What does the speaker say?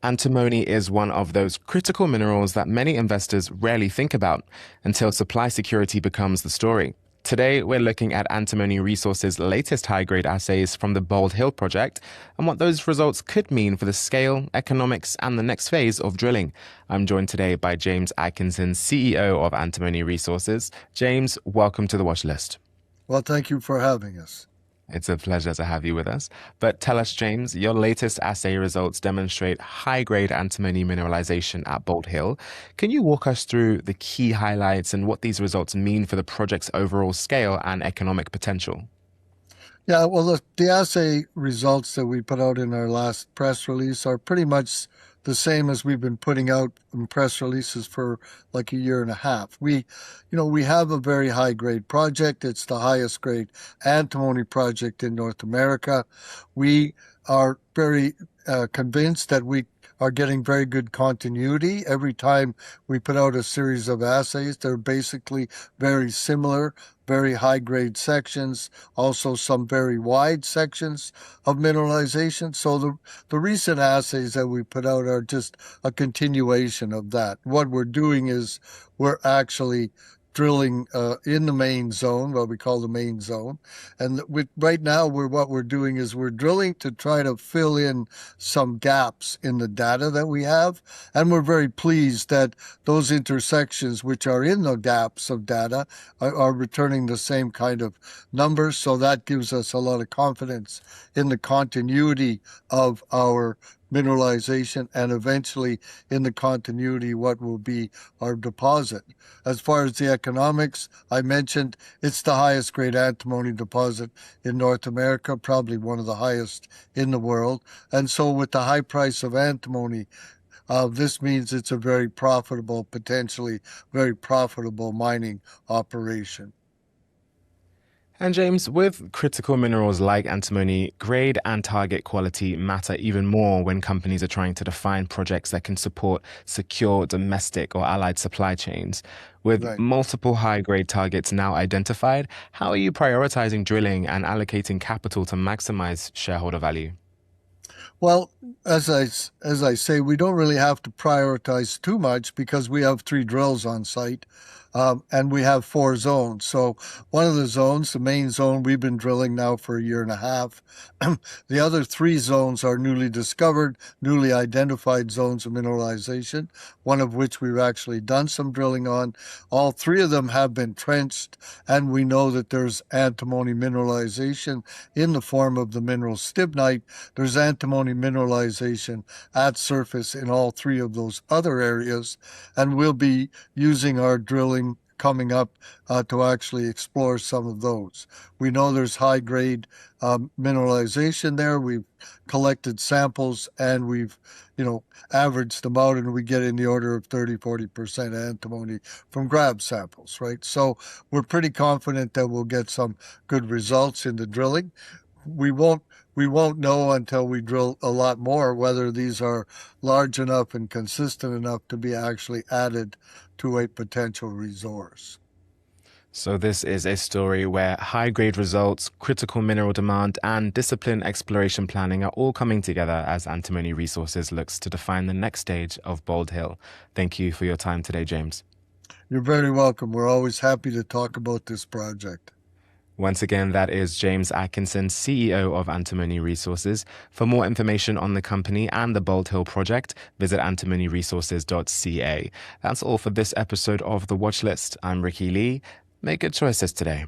Antimony is one of those critical minerals that many investors rarely think about until supply security becomes the story. Today, we're looking at Antimony Resources' latest high-grade assays from the Bald Hill project and what those results could mean for the scale, economics, and the next phase of drilling. I'm joined today by James Atkinson, CEO of Antimony Resources. James, welcome to the watch list. Well, thank you for having us. It's a pleasure to have you with us. But tell us, James, your latest assay results demonstrate high-grade antimony mineralization at Bald Hill. Can you walk us through the key highlights and what these results mean for the project's overall scale and economic potential? Yeah, well, the assay results that we put out in our last press release are pretty much the same as we've been putting out in press releases for like a year and a half. We have a very high grade project. It's the highest grade antimony project in North America. We are very convinced that we are getting very good continuity. Every time we put out a series of assays, they're basically very similar, very high-grade sections, also some very wide sections of mineralization. So the recent assays that we put out are just a continuation of that. What we're doing is we're actually drilling in the main zone, what we call the main zone. And right now, what we're doing is we're drilling to try to fill in some gaps in the data that we have. And we're very pleased that those intersections, which are in the gaps of data, are returning the same kind of numbers. So that gives us a lot of confidence in the continuity of our mineralization and eventually in the continuity what will be our deposit. As far as the economics, I mentioned it's the highest grade antimony deposit in North America, probably one of the highest in the world. And so with the high price of antimony, this means it's a very profitable, potentially very profitable mining operation. And James, with critical minerals like antimony, grade and target quality matter even more when companies are trying to define projects that can support secure domestic or allied supply chains. With multiple high-grade targets now identified, how are you prioritizing drilling and allocating capital to maximize shareholder value? Well, as I say, we don't really have to prioritize too much because we have 3 drills on site. And we have 4 zones. So one of the zones, the main zone, we've been drilling now for a year and a half. The other 3 zones are newly discovered, newly identified zones of mineralization, one of which we've actually done some drilling on. All 3 of them have been trenched, and we know that there's antimony mineralization in the form of the mineral stibnite. There's antimony mineralization at surface in all 3 of those other areas, and we'll be using our drilling coming up to actually explore some of those. We know there's high-grade mineralization there. We've collected samples and we've, averaged them out, and we get in the order of 30-40% antimony from grab samples, right? So we're pretty confident that we'll get some good results in the drilling. We won't know until we drill a lot more whether these are large enough and consistent enough to be actually added to a potential resource. So this is a story where high-grade results, critical mineral demand, and disciplined exploration planning are all coming together as Antimony Resources looks to define the next stage of Bald Hill. Thank you for your time today, James. You're very welcome. We're always happy to talk about this project. Once again, that is James Atkinson, CEO of Antimony Resources. For more information on the company and the Bald Hill project, visit antimonyresources.ca. That's all for this episode of The Watch List. I'm Ricky Lee. Make good choices today.